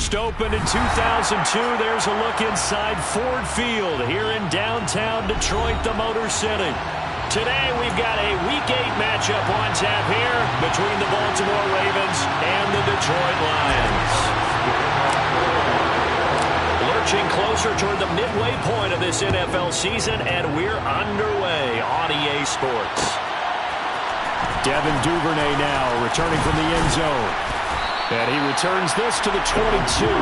first opened in 2002. There's a look inside Ford Field here in downtown Detroit, the Motor City. Today we've got a Week 8 matchup on tap here between the Baltimore Ravens and the Detroit Lions. Lurching closer toward the midway point of this NFL season, and we're underway on EA Sports. Devin Duvernay now returning from the end zone. And he returns this to the 22. The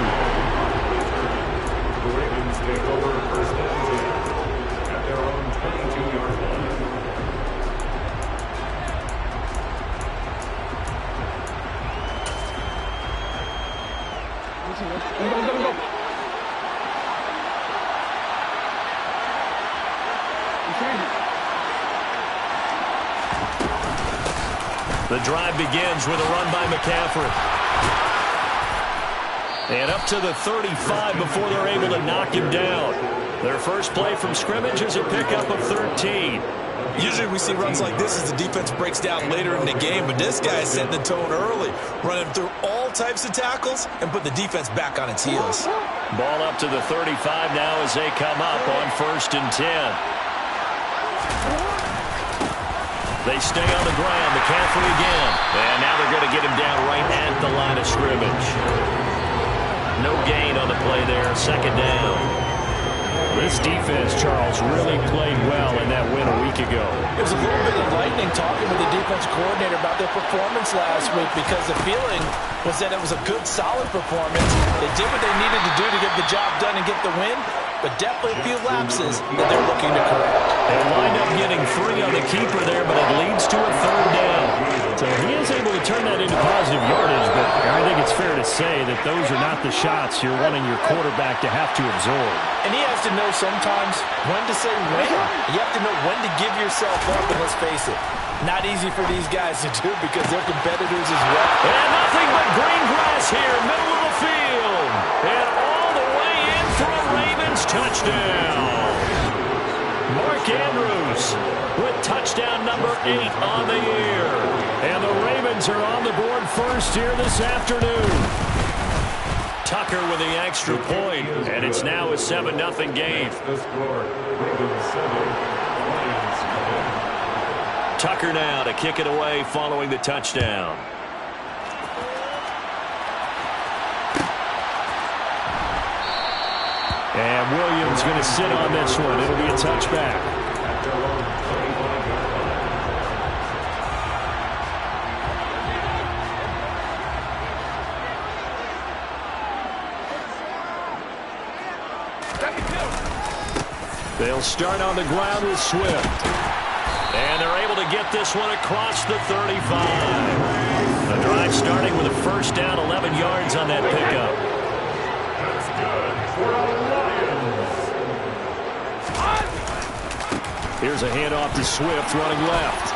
Ravens take over first and 10 at their own 22-yard line. The drive begins with a run by McCaffrey. And up to the 35 before they're able to knock him down. Their first play from scrimmage is a pickup of 13. Usually we see runs like this as the defense breaks down later in the game, but this guy is setting the tone early, running through all types of tackles and put the defense back on its heels. Ball up to the 35 now as they come up on first and 10. They stay on the ground. McCaffrey again. And now they're going to get him down right at the line of scrimmage. No gain on the play there. Second down. This defense, Charles, really played well in that win a week ago. It was a little bit enlightening talking with the defense coordinator about their performance last week because the feeling was that it was a good, solid performance. They did what they needed to do to get the job done and get the win, but definitely a few lapses that they're looking to correct. They wind up getting 3 on the keeper there, but it leads to a third down. So he is able to turn that into positive yardage, but I think it's fair to say that those are not the shots you're wanting your quarterback to have to absorb. And he has to know sometimes when to say when. You have to know when to give yourself up, and let's face it, not easy for these guys to do because they're competitors as well. And nothing but green grass here, middle of the field. And all the way in for a Ravens touchdown. Mark Andrews with touchdown number 8 on the year. And the Ravens are on the board first here this afternoon. Tucker with the extra point, and it's now a 7-0 game. The score, Ravens 7, Lions 7. Tucker now to kick it away following the touchdown. And Williams going to sit on this one. It'll be a touchback. At their own 25-yard line. They'll start on the ground with Swift. And they're able to get this one across the 35. The drive starting with a first down, 11 yards on that pickup. That's good for the Lions. Here's a handoff to Swift running left.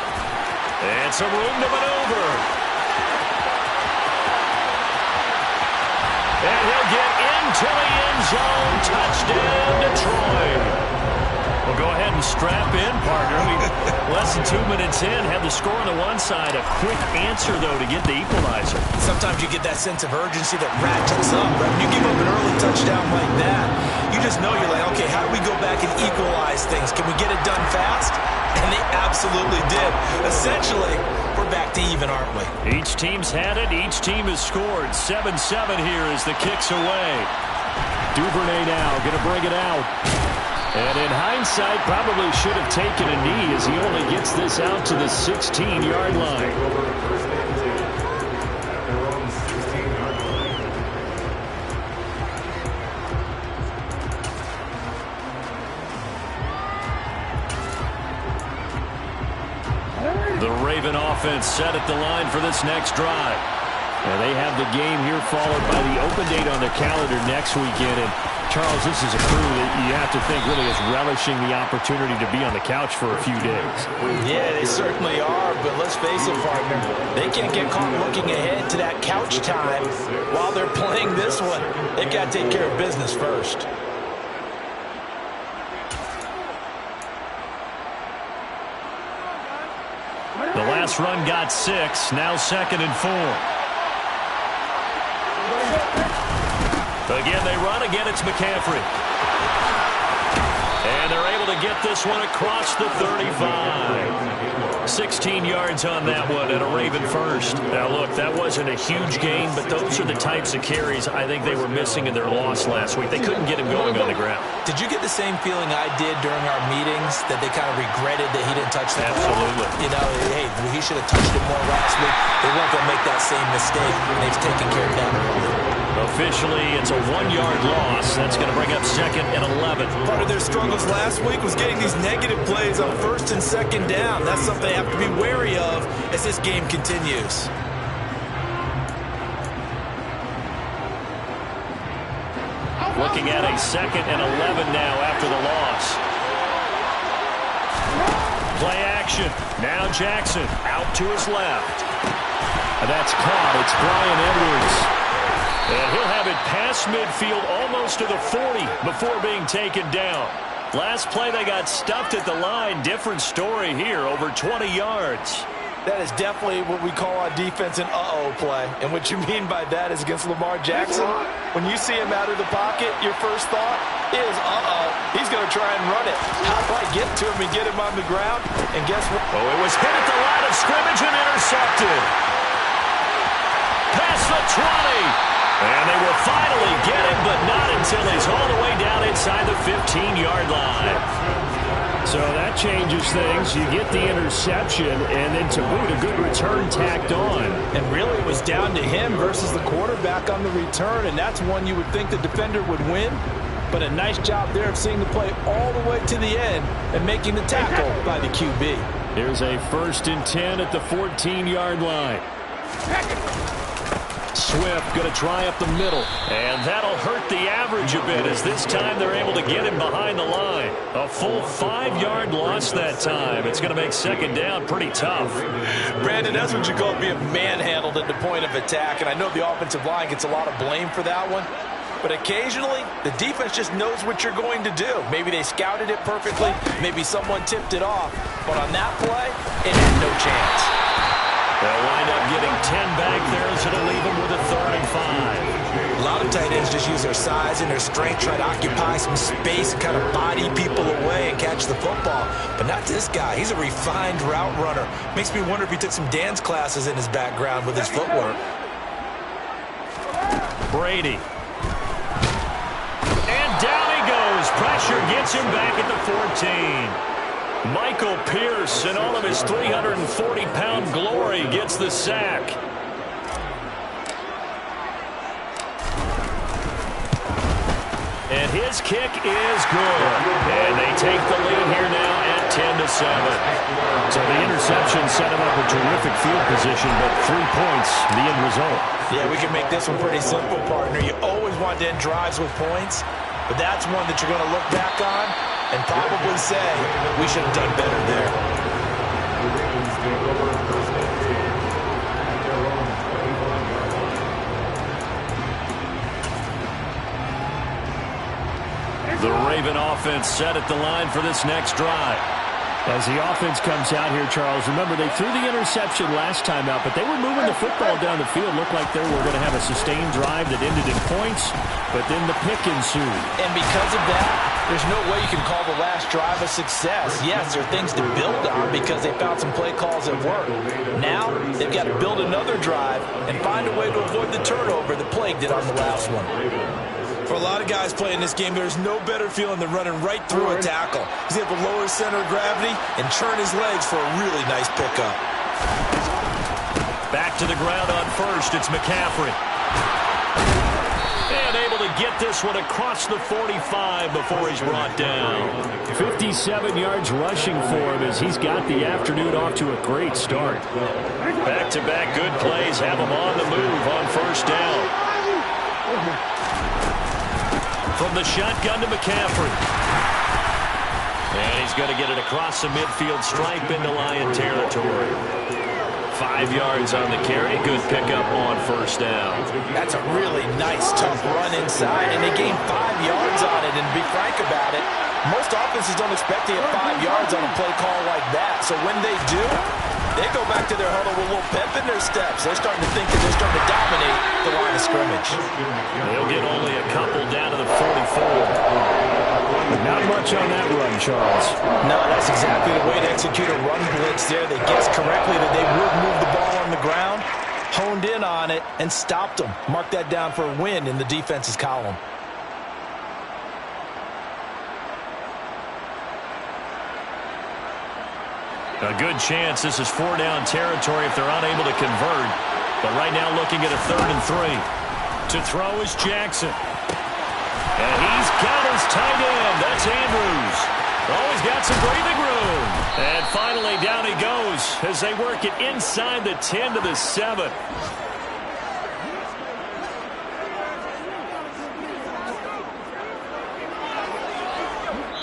And some room to maneuver. And he'll get into the end zone. Touchdown, Detroit. Well, go ahead and strap in, partner. Less than 2 minutes in, have the score on the one side. A quick answer, though, to get the equalizer. Sometimes you get that sense of urgency that ratchets up. Right? When you give up an early touchdown like that, you just know you're like, okay, how do we go back and equalize things? Can we get it done fast? And they absolutely did. Essentially, we're back to even, aren't we? Each team's had it. Each team has scored. 7-7 here as the kick's away. Duvernay now going to bring it out. And in hindsight, probably should have taken a knee as he only gets this out to the 16-yard line. First and 10 at their own 16-yard line. The Raven offense set at the line for this next drive. And they have the game here followed by the open date on their calendar next weekend. And Charles, this is a crew that you have to think really is relishing the opportunity to be on the couch for a few days. Yeah, they certainly are, but let's face it, partner, they can't get caught looking ahead to that couch time while they're playing this one. They've got to take care of business first. The last run got 6, now 2nd and 4. Again, they run. Again, it's McCaffrey. And they're able to get this one across the 35. 16 yards on that one and a Raven first. Now, look, that wasn't a huge gain, but those are the types of carries I think they were missing in their loss last week. They couldn't get him going on the ground. Did you get the same feeling I did during our meetings, that they kind of regretted that he didn't touch the ball? Absolutely. You know, hey, he should have touched it more last week. They weren't going to make that same mistake, and they've taken care of that early. Officially, it's a 1-yard loss. That's going to bring up 2nd and 11. Part of their struggles last week was getting these negative plays on 1st and 2nd down. That's something they have to be wary of as this game continues. Looking at a 2nd and 11 now after the loss. Play action. Now Jackson out to his left. And that's caught. It's Bryan Edwards. And he'll have it past midfield almost to the 40 before being taken down. Last play they got stuffed at the line. Different story here, over 20 yards. That is definitely what we call on defense an uh-oh play. And what you mean by that is against Lamar Jackson. When you see him out of the pocket, your first thought is, uh-oh, he's going to try and run it. How do I get to him and get him on the ground? And guess what? Oh, it was hit at the line of scrimmage and intercepted. Past the 20. And they will finally get him, but not until he's all the way down inside the 15-yard line. So that changes things. You get the interception, and then to boot, a good return tacked on. And really, it was down to him versus the quarterback on the return, and that's one you would think the defender would win. But a nice job there of seeing the play all the way to the end and making the tackle by the QB. Here's a 1st and 10 at the 14-yard line. Swift going to try up the middle. And that'll hurt the average a bit, as this time they're able to get him behind the line. A full 5-yard loss that time. It's going to make 2nd down pretty tough. Brandon, that's what you call being manhandled at the point of attack. And I know the offensive line gets a lot of blame for that one. But occasionally, the defense just knows what you're going to do. Maybe they scouted it perfectly. Maybe someone tipped it off. But on that play, it had no chance. They'll wind up getting 10 back there, so it'll leave them with a 3rd and 5. A lot of tight ends just use their size and their strength, try to occupy some space and kind of body people away and catch the football. But not this guy. He's a refined route runner. Makes me wonder if he took some dance classes in his background with his footwork. Brady. And down he goes. Pressure gets him back at the 14. Michael Pierce, in all of his 340-pound glory, gets the sack. And his kick is good. And they take the lead here now at 10-7. So the interception set him up a terrific field position, but 3 points, the end result. Yeah, we can make this one pretty simple, partner. You always want to end drives with points, but that's one that you're going to look back on and probably say, we should have done better there. The Ravens take over 1st and 10 at their own 21. The Raven offense set at the line for this next drive. As the offense comes out here, Charles, remember they threw the interception last time out, but they were moving the football down the field. Looked like they were going to have a sustained drive that ended in points, but then the pick ensued. And because of that, there's no way you can call the last drive a success. Yes, there are things to build on because they found some play calls that work. Now, they've got to build another drive and find a way to avoid the turnover that plagued it on the last one. For a lot of guys playing this game, there's no better feeling than running right through a tackle. He's able to lower his center of gravity and churn his legs for a really nice pickup. Back to the ground on 1st, it's McCaffrey. And able to get this one across the 45 before he's brought down. 57 yards rushing for him as he's got the afternoon off to a great start. Back-to-back good plays have him on the move on 1st down. From the shotgun to McCaffrey. And he's going to get it across the midfield stripe into Lion territory. 5 yards on the carry. Good pickup on 1st down. That's a really nice, tough run inside, and they gained 5 yards on it. And to be frank about it, most offenses don't expect to get 5 yards on a play call like that. So when they do, they go back to their huddle with a little pep in their steps. They're starting to think that they're starting to dominate the line of scrimmage. They'll get only a couple Not much on that run, Charles. No, that's exactly the way to execute a run blitz there. They guessed correctly that they would move the ball on the ground, honed in on it, and stopped them. Mark that down for a win in the defense's column. A good chance this is 4-down territory if they're unable to convert. But right now looking at a 3rd and 3. To throw is Jackson. And he's got his tight end. That's Andrews. Oh, he's got some breathing room. And finally down he goes as they work it inside the 10 to the 7.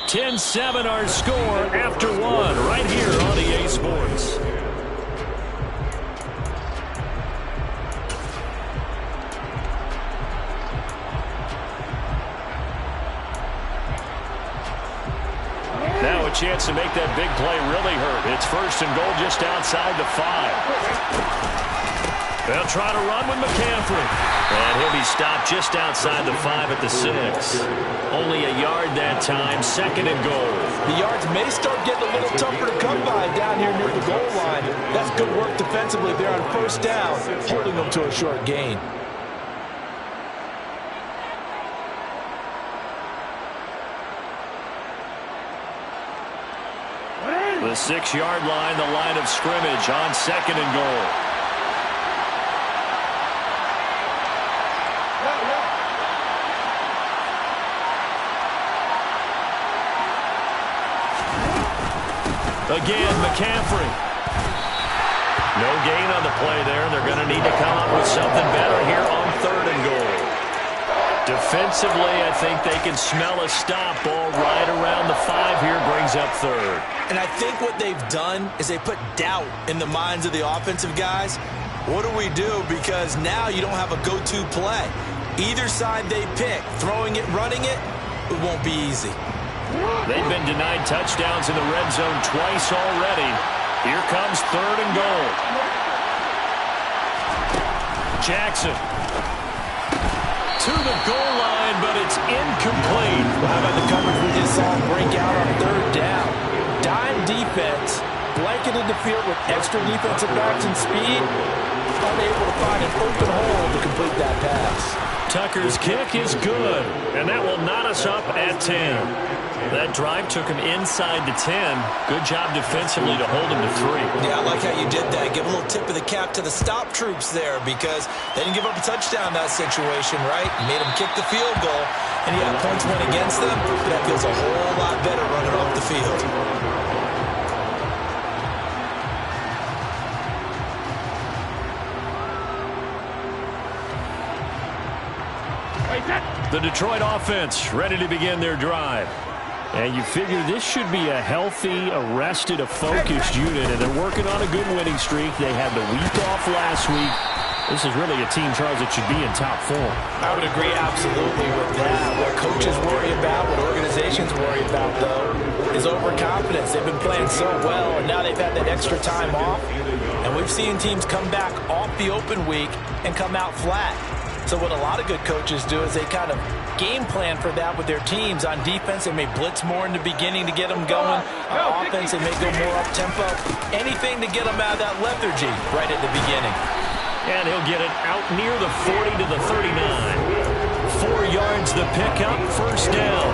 (10-7) our score after 1 right here on EA Sports. Now a chance to make that big play really hurt. It's 1st and goal just outside the 5. They'll try to run with McCaffrey. And he'll be stopped just outside the 5 at the 6. Only a yard that time, 2nd and goal. The yards may start getting a little tougher to come by down here near the goal line. That's good work defensively there on 1st down, holding them to a short gain. The 6-yard line, the line of scrimmage on 2nd and goal. Again, McCaffrey. No gain on the play there. They're going to need to come up with something better here on 3rd and goal. Defensively, I think they can smell a stop. Ball right around the 5 here, brings up 3rd. And I think what they've done is they put doubt in the minds of the offensive guys. What do we do? Because now you don't have a go-to play. Either side they pick, throwing it, running it, it won't be easy. They've been denied touchdowns in the red zone twice already. Here comes 3rd and goal. Jackson to the goal line, but it's incomplete. How about the coverage we just saw break out on 3rd down? Dime defense, blanketed the field with extra defensive backs and speed, unable to find an open hole to complete that pass. Tucker's kick is good, and that will knot us up at 10. That drive took him inside the 10. Good job defensively to hold him to 3. Yeah, I like how you did that. Give a little tip of the cap to the stop troops there because they didn't give up a touchdown in that situation, right? Made them kick the field goal, and yeah, points went against them, but that feels a whole lot better running off the field. The Detroit offense ready to begin their drive. And you figure this should be a healthy, arrested, a focused unit, and they're working on a good winning streak. They had the week off last week. This is really a team, Charles, that should be in top form. I would agree absolutely with that. What coaches worry about, what organizations worry about, though, is overconfidence. They've been playing so well, and now they've had that extra time off. And we've seen teams come back off the open week and come out flat. So what a lot of good coaches do is they kind of game plan for that with their teams. On defense, they may blitz more in the beginning to get them going. On offense, they may go more up-tempo. Anything to get them out of that lethargy right at the beginning. And he'll get it out near the 40 to the 39. 4 yards the pickup, 1st down.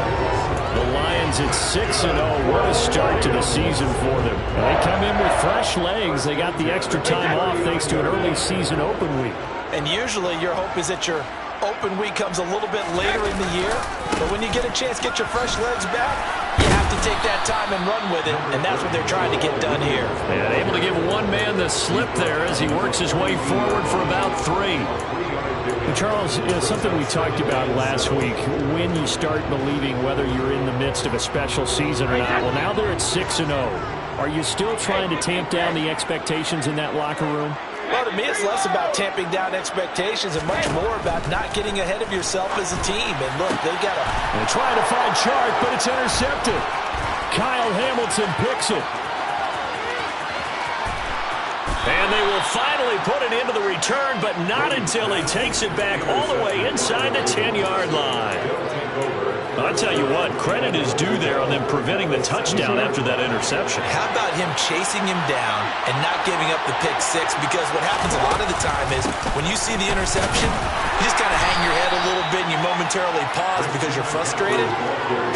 The Lions at 6-0. What a start to the season for them. They come in with fresh legs. They got the extra time off thanks to an early season open week. And usually your hope is that your open week comes a little bit later in the year. But when you get a chance to get your fresh legs back, you have to take that time and run with it. And that's what they're trying to get done here. And able to give one man the slip there as he works his way forward for about 3. Charles, something we talked about last week, when you start believing whether you're in the midst of a special season or not. Well, now they're at 6-0. Are you still trying to tamp down the expectations in that locker room? Well, to me, it's less about tamping down expectations and much more about not getting ahead of yourself as a team. And look, they got to... They're trying to find Chark, but it's intercepted. Kyle Hamilton picks it. And they will finally put it into the return, but not until he takes it back all the way inside the 10-yard line. I tell you what, credit is due there on them preventing the touchdown after that interception. How about him chasing him down and not giving up the pick six? Because what happens a lot of the time is when you see the interception, you just kind of hang your head a little bit and you momentarily pause because you're frustrated.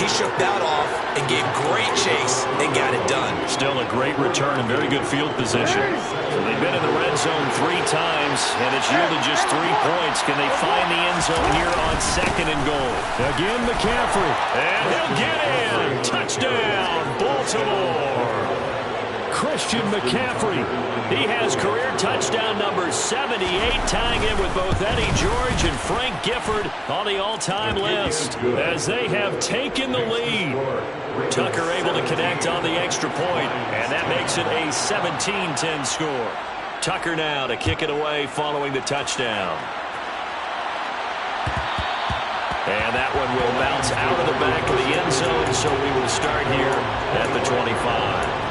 He shook that off and gave great chase and got it done. Still a great return and very good field position. So they've been in the red zone 3 times, and it's yielded just 3 points. Can they find the end zone here on 2nd and goal? Again, McCaffrey. And he'll get in. Touchdown, Baltimore. Christian McCaffrey. He has career touchdown number 78, tying in with both Eddie George and Frank Gifford on the all-time list as they have taken the lead. Tucker able to connect on the extra point, and that makes it a 17-10 score. Tucker now to kick it away following the touchdown. And that one will bounce out of the back of the end zone, so we will start here at the 25.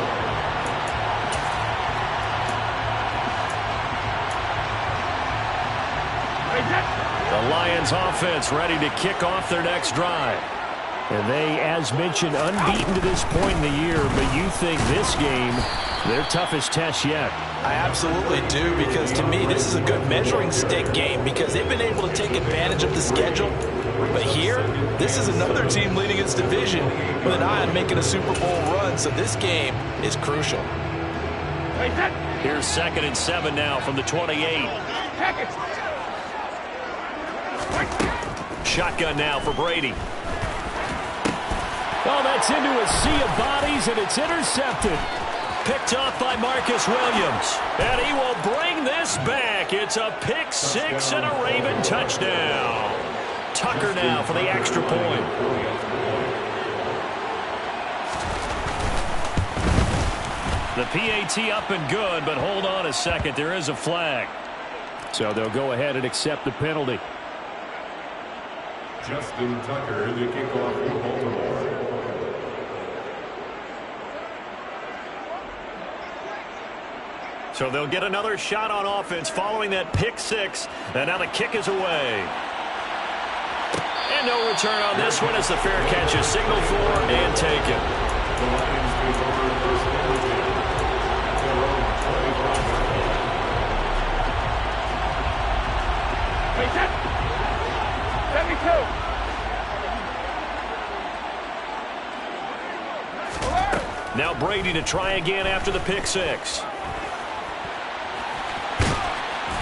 The Lions offense ready to kick off their next drive. And they, as mentioned, unbeaten to this point in the year, but you think this game, their toughest test yet? I absolutely do, because to me, this is a good measuring stick game because they've been able to take advantage of the schedule. But here, this is another team leading its division with an eye on making a Super Bowl run, so this game is crucial. Here's 2nd and 7 now from the 28. Shotgun now for Brady. Oh, that's into a sea of bodies, and it's intercepted. Picked off by Marcus Williams. And he will bring this back. It's a pick six and a Raven touchdown. Tucker now for the extra point. The PAT up and good, but hold on a second. There is a flag. So they'll go ahead and accept the penalty. Justin Tucker, the kickoff for Baltimore. So they'll get another shot on offense following that pick six. And now the kick is away. And no return on this one as the fair catch is signaled for and taken. The Lions take over first and 10 at their own 25. Now Brady to try again after the pick six.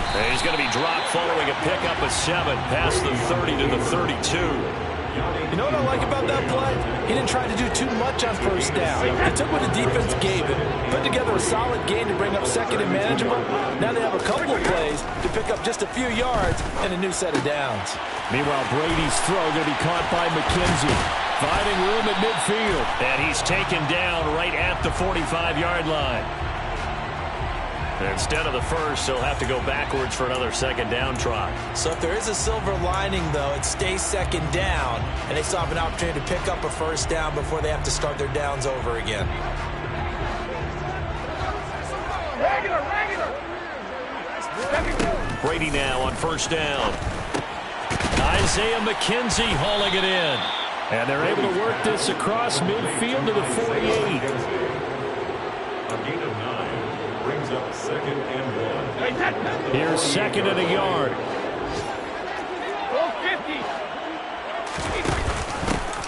And he's going to be dropped following a pickup of 7 past the 30 to the 32. You know what I like about that play? He didn't try to do too much on first down. He took what the defense gave him, put together a solid game to bring up 2nd and manageable. Now they have a couple of plays to pick up just a few yards and a new set of downs. Meanwhile, Brady's throw going to be caught by McKenzie. Finding room at midfield. And he's taken down right at the 45-yard line. Instead of the first, he'll have to go backwards for another 2nd down try. So if there is a silver lining, though, it stays 2nd down, and they still have an opportunity to pick up a first down before they have to start their downs over again. Brady now on first down. Isaiah McKenzie hauling it in. And they're able to work this across midfield to the 48. A gain of 9 brings up 2nd and 1. Here's 2nd and a yard.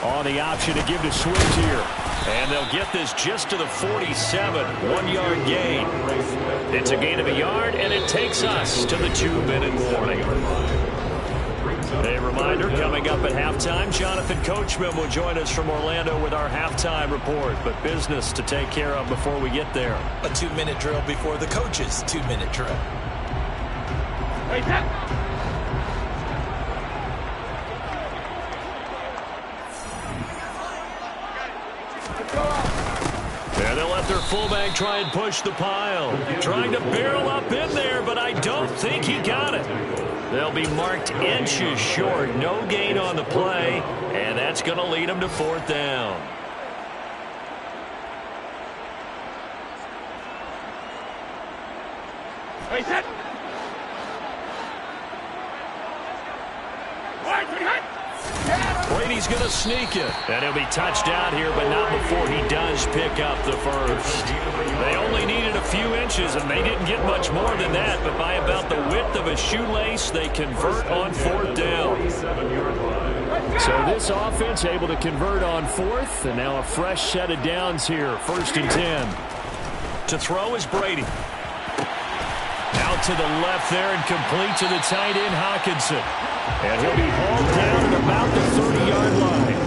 On the option to give to Swift here. And they'll get this just to the 47. 1-yard gain. It's a gain of a yard, and it takes us to the 2-minute warning. A reminder, coming up at halftime, Jonathan Coachman will join us from Orlando with our halftime report. But business to take care of before we get there. A 2-minute drill before the coach's 2-minute drill. And they'll let their fullback try and push the pile. Trying to barrel up in there, but I don't think he got it. They'll be marked inches short. No gain on the play, and that's going to lead them to 4th down. Brady Brady's going to sneak it. And he'll be touched out here, but not before he does pick up the first. They only needed a few inches, and they didn't get much more than that. But by about the width of a shoelace, they convert on 4th down. So this offense able to convert on 4th, and now a fresh set of downs here, 1st and 10. To throw is Brady. Out to the left there and complete to the tight end, Hockenson. And he'll be hauled down at about the 30-yard line.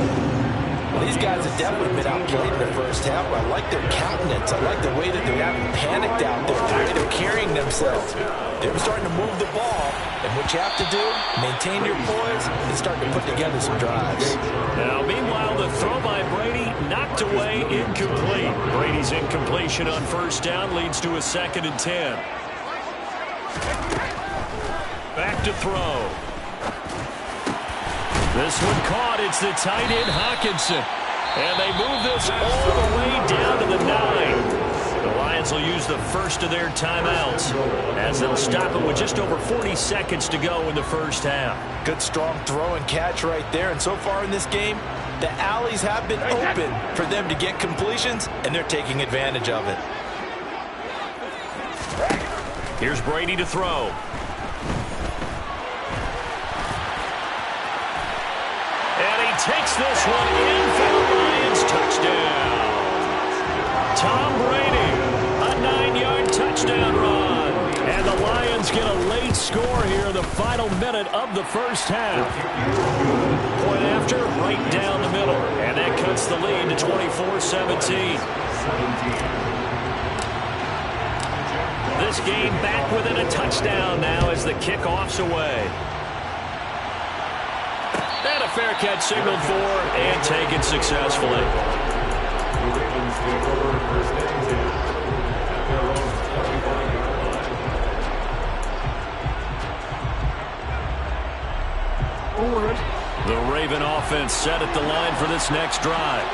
Well, these guys have definitely been outplayed in the first half. I like their countenance. I like the way that they haven't panicked out there, the way they're carrying themselves. They're starting to move the ball. And what you have to do, maintain your poise and start to put together some drives. Now, meanwhile, the throw by Brady knocked away, incomplete. Brady's incompletion on 1st down leads to a 2nd and 10. Back to throw. This one caught. It's the tight end, Hockenson. And they move this all the way down to the 9. The Lions will use the first of their timeouts as they'll stop it with just over 40 seconds to go in the first half. Good, strong throw and catch right there. And so far in this game, the alleys have been open for them to get completions, and they're taking advantage of it. Here's Brady to throw. And he takes this one in for the Lions touchdown. Tom Brady, a 9-yard touchdown run. And the Lions get a late score here in the final minute of the first half. Point after, right down the middle. And that cuts the lead to 24-17. This game back within a touchdown now as the kickoff's away. And a fair catch signaled for and taken successfully. The Raven offense set at the line for this next drive.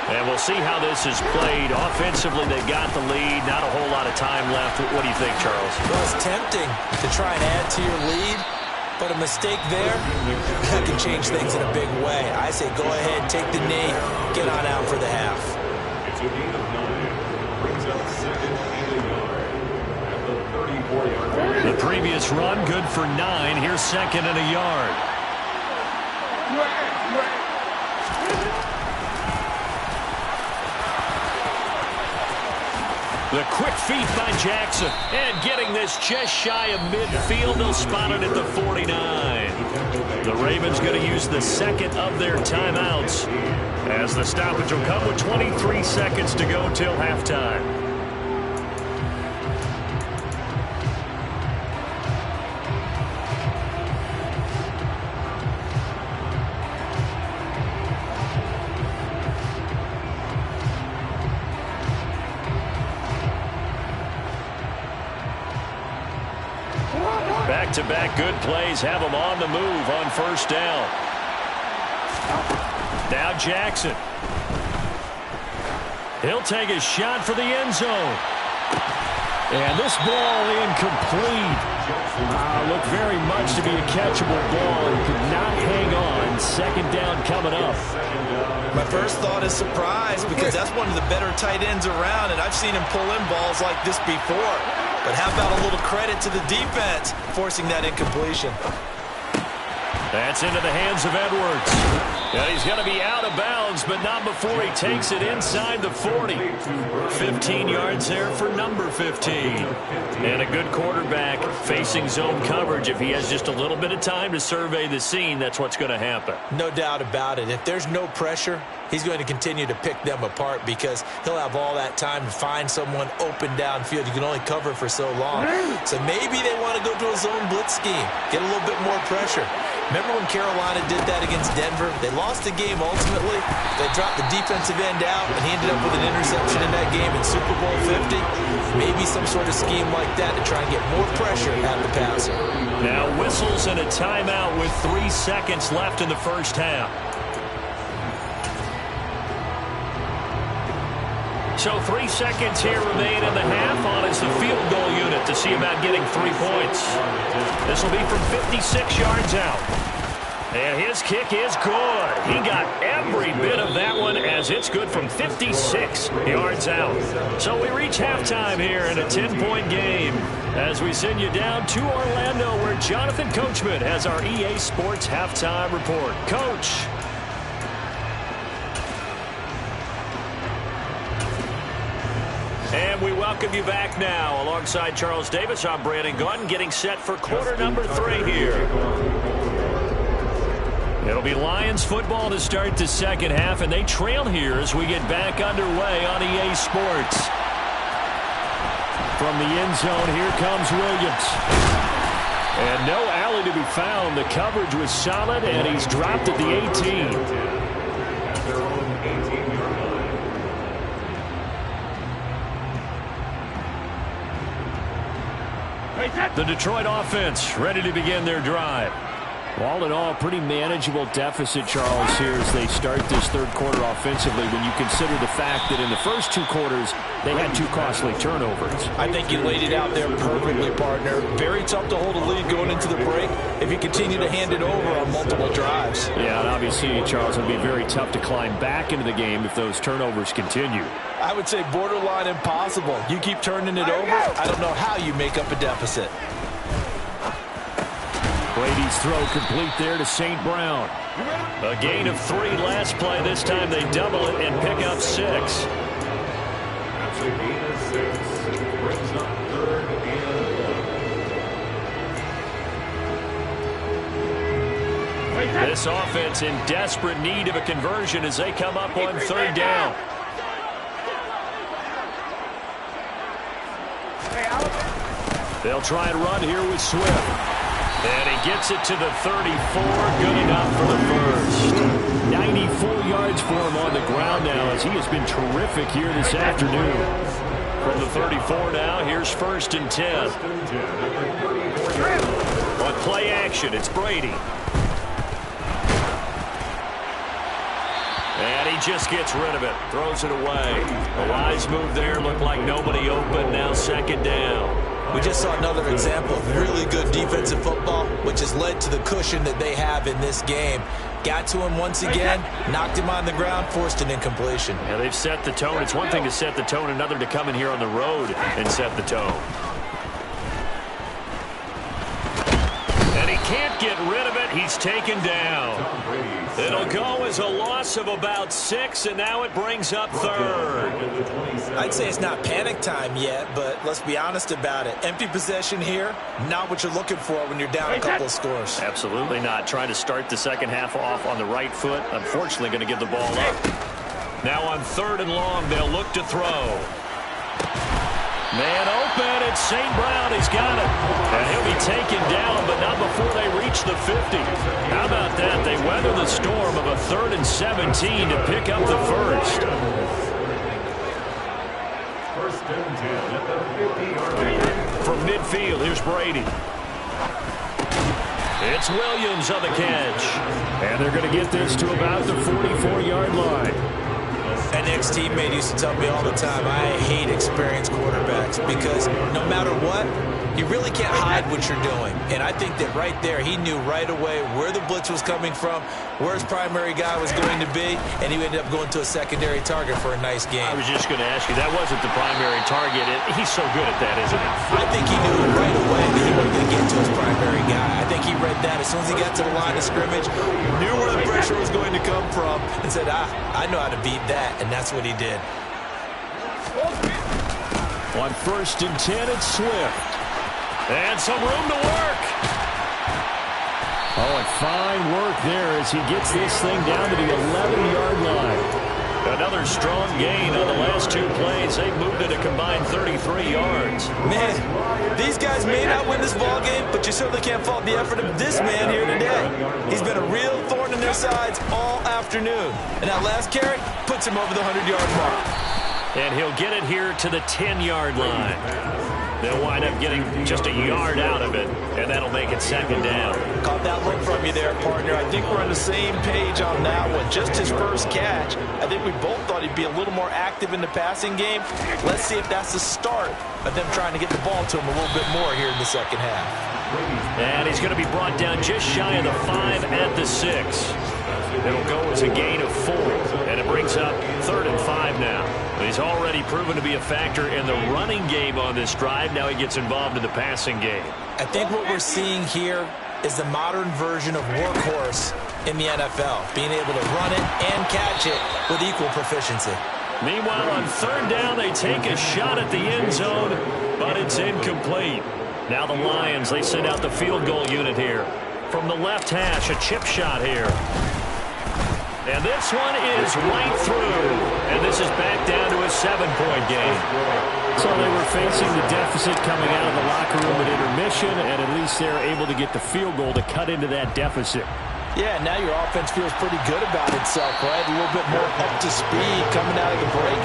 And we'll see how this is played. Offensively, they got the lead. Not a whole lot of time left. What do you think, Charles? Well, it's tempting to try and add to your lead, but a mistake there, that can change things in a big way. I say go ahead, take the knee, get on out for the half. It's a gain of 9. Brings up 2nd and a yard at the 34-yard line. The previous run, good for 9. Here's 2nd and a yard. The quick feet by Jackson. And getting this just shy of midfield. They'll spot it at the 49. The Ravens going to use the 2nd of their timeouts as the stoppage will come with 23 seconds to go till halftime. Back-to-back good plays have them on the move on 1st down. Now Jackson. He'll take a shot for the end zone. And this ball incomplete. Looked very much to be a catchable ball and could not hang on. 2nd down coming up. My first thought is surprise because that's one of the better tight ends around, and I've seen him pull in balls like this before. But how about a little credit to the defense forcing that incompletion? That's into the hands of Edwards. And he's going to be out of bounds, but not before he takes it inside the 40. 15 yards there for number 15. And a good quarterback facing zone coverage. If he has just a little bit of time to survey the scene, that's what's going to happen. No doubt about it. If there's no pressure, he's going to continue to pick them apart because he'll have all that time to find someone open downfield. You can only cover for so long. So maybe they want to go to a zone blitz scheme, get a little bit more pressure. Remember when Carolina did that against Denver? They lost the game ultimately. They dropped the defensive end out, and he ended up with an interception in that game in Super Bowl 50. Maybe some sort of scheme like that to try and get more pressure at the passer. Now whistles and a timeout with 3 seconds left in the first half. So 3 seconds here remain in the half on as the field goal unit to see about getting 3 points. This will be from 56 yards out. And his kick is good. He got every bit of that one as it's good from 56 yards out. So we reach halftime here in a 10-point game as we send you down to Orlando where Jonathan Coachman has our EA Sports halftime report. Coach. And we welcome you back now. Alongside Charles Davis, I'm Brandon Gaudin getting set for quarter number 3 here. It'll be Lions football to start the second half, and they trail here as we get back underway on EA Sports. From the end zone, here comes Williams. And no alley to be found. The coverage was solid, and he's dropped at the 18. The Detroit offense ready to begin their drive. All in all, pretty manageable deficit, Charles, here as they start this third quarter offensively when you consider the fact that in the first 2 quarters, they had 2 costly turnovers. I think you laid it out there perfectly, partner. Very tough to hold a lead going into the break if you continue to hand it over on multiple drives. Yeah, and obviously, Charles, it would be very tough to climb back into the game if those turnovers continue. I would say borderline impossible. You keep turning it over, I don't know how you make up a deficit. Brady's throw complete there to St. Brown. A gain of 3 last play. This time they double it and pick up 6. That's a gain of 6. Brings up 3rd and 11. This offense in desperate need of a conversion as they come up on 3rd down. They'll try and run here with Swift. And he gets it to the 34. Good enough for the first. 94 yards for him on the ground now as he has been terrific here this afternoon. From the 34 now, here's 1st and 10. On play action, it's Brady. And he just gets rid of it. Throws it away. A wise move there. Looked like nobody open. Now 2nd down. We just saw another example of really good defensive football, which has led to the cushion that they have in this game. Got to him once again, knocked him on the ground, forced an incompletion. Yeah, they've set the tone. It's one thing to set the tone, another to come in here on the road and set the tone. And he can't get rid of it. He's taken down. It'll go as a loss of about 6, and now it brings up 3rd. I'd say it's not panic time yet, but let's be honest about it. Empty possession here, not what you're looking for when you're down a couple of scores. Absolutely not. Trying to start the second half off on the right foot. Unfortunately, going to give the ball up. Now on 3rd and long, they'll look to throw. Man open, it's St. Brown. He's got it. And he'll be taken down, but not before they reach the 50. How about that? They weather the storm of a 3rd and 17 to pick up the first. 1st and 10 at the 50-yard line. From midfield, here's Brady. It's Williams on the catch. And they're going to get this to about the 44-yard line. An ex-teammate used to tell me all the time, I hate experienced quarterbacks because no matter what, you really can't hide what you're doing. And I think that right there, he knew right away where the blitz was coming from, where his primary guy was going to be, and he ended up going to a secondary target for a nice game. I was just going to ask you, that wasn't the primary target. He's so good at that, isn't he? I think he knew right away that he wasn't going to get to his primary guy. I think he read that as soon as he got to the line of scrimmage, knew where the pressure was going to come from, and said, I know how to beat that, and that's what he did. On 1st and 10, it's Swift. And some room to work. Oh, and fine work there as he gets this thing down to the 11-yard line. Another strong gain on the last 2 plays. They've moved it a combined 33 yards. Man, these guys may not win this ball game, but you certainly can't fault the effort of this man here today. He's been a real thorn in their sides all afternoon. And that last carry puts him over the 100-yard mark. And he'll get it here to the 10-yard line. They'll wind up getting just a yard out of it, and that'll make it 2nd down. Caught that look from you there, partner. I think we're on the same page on that one. Just his first catch. I think we both thought he'd be a little more active in the passing game. Let's see if that's the start of them trying to get the ball to him a little bit more here in the second half. And he's going to be brought down just shy of the 5 at the 6. It'll go as a gain of 4, and it brings up 3rd and 5 now. He's already proven to be a factor in the running game on this drive. Now he gets involved in the passing game. I think what we're seeing here is the modern version of workhorse in the NFL, being able to run it and catch it with equal proficiency. Meanwhile, on 3rd down, they take a shot at the end zone, but it's incomplete. Now the Lions, they send out the field goal unit here. From the left hash, a chip shot here. And this one is right through. And this is back down to a 7-point game. So they were facing the deficit coming out of the locker room at intermission, and at least they're able to get the field goal to cut into that deficit. Yeah, now your offense feels pretty good about itself, right? A little bit more up to speed coming out of the break.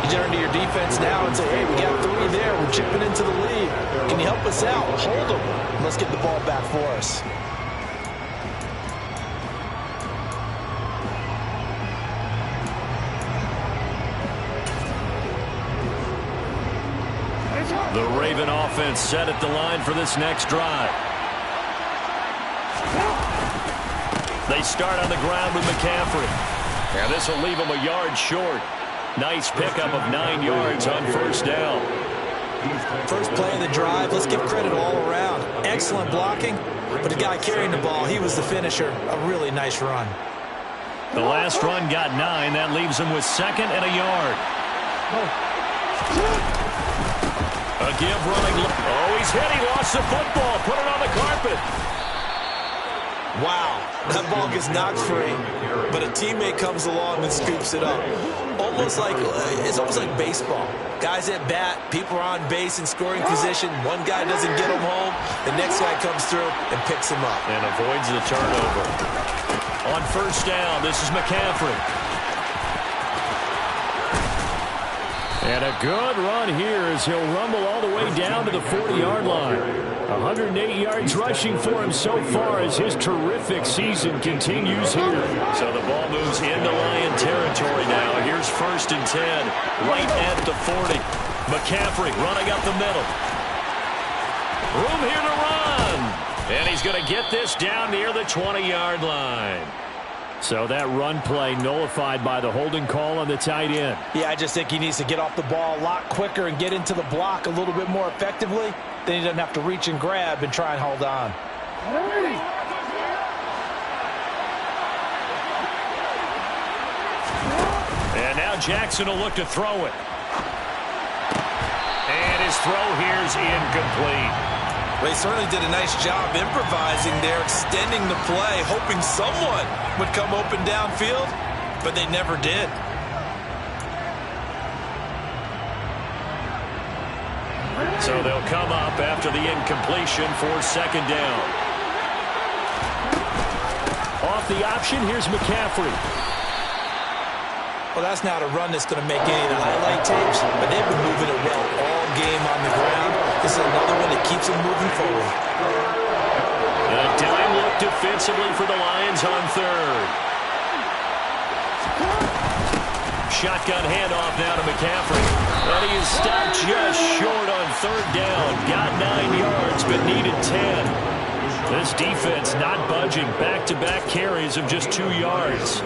You turn to your defense now and say, hey, we got 3 there. We're chipping into the lead. Can you help us out? Hold them. Let's get the ball back for us. The Raven offense set at the line for this next drive. They start on the ground with McCaffrey. And this will leave him a yard short. Nice pickup of 9 yards on 1st down. First play of the drive, let's give credit all around. Excellent blocking, but the guy carrying the ball, he was the finisher. A really nice run. The last run got 9. That leaves him with 2nd and a yard. A give running. Oh, he's hit. He lost the football. Put it on the carpet. Wow, that ball gets knocked free, but a teammate comes along and scoops it up. It's almost like baseball. Guys at bat, people are on base in scoring position. One guy doesn't get him home. The next guy comes through and picks him up. And avoids the turnover. On 1st down, this is McCaffrey. And a good run here as he'll rumble all the way down to the 40-yard line. 108 yards rushing for him so far as his terrific season continues here. So the ball moves into Lion territory now. Here's 1st and 10, right at the 40. McCaffrey running up the middle. Room here to run. And he's going to get this down near the 20-yard line. So that run play nullified by the holding call on the tight end. Yeah, I just think he needs to get off the ball a lot quicker and get into the block a little bit more effectively. Then he doesn't have to reach and grab and try and hold on. And now Jackson will look to throw it. And his throw here is incomplete. They certainly did a nice job improvising there, extending the play, hoping someone would come open downfield, but they never did. So they'll come up after the incompletion for 2nd down. Off the option, here's McCaffrey. Well, that's not a run that's going to make any of the highlight tapes, but they've been moving it well all game on the ground. This is another one that keeps them moving forward. And a dime look defensively for the Lions on 3rd. Shotgun handoff now to McCaffrey. And he is stopped just short on 3rd down. Got 9 yards, but needed 10. This defense not budging. Back-to-back carries of just 2 yards.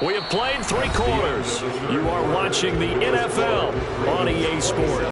We have played 3 quarters. You are watching the NFL on EA Sports.